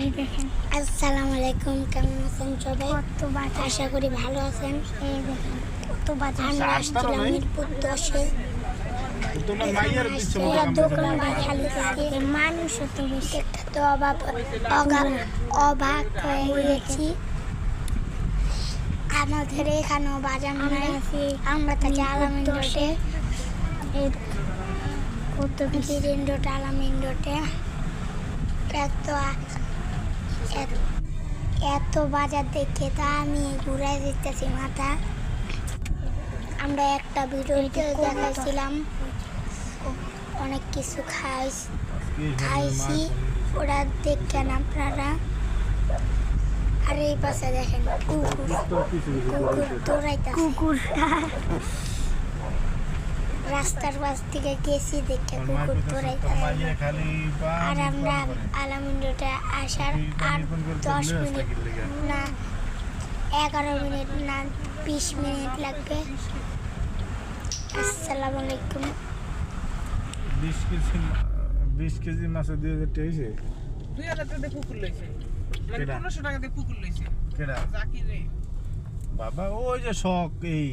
এই দেখেন। আসসালামু আলাইকুম, কেমন আছেন সবাই? আশা করি ভালো আছেন। এই দেখেন কত বাজার। আমরা আসছিলাম মিরপুর 10-এ। পুরা দোকানটা খালি থাকে, মানুষ তো বেশি। তো অবাক হয়ে গেছি। আমাদের এখানেও বাজার নাই, আমরা থাকি আলামিন রোডে। গ্রিন রোড, আলামিন রোডে। এত বাজার দেখে তা আমি ঘুরাই দিতেছি মাথা। আমরা একটা ভিডিওতে দেখাইছিলাম, অনেক কিছু খাইছি, ওরা দেখেন আপনারা। আর এই পাশে দেখেন কুকুর দৌড়াইতেছে। রাস্তার পাশ থেকে গেছি দেখে কুকুর দৌড়াইতেছে। আর আমরা আলামিন রোডে আসার 8-10 মিনিট না 11 মিনিট না 20 মিনিট লাগবে। আসসালামু আলাইকুম। 20 কেজি মাছে 2000 টাকা হয়েছে। 2000 টাকা দিয়ে কুকুর লইছে, মানে 1500 টাকা দিয়ে কুকুর লইছে। কেডা? জাকির রে বাবা ওই যে শখ এই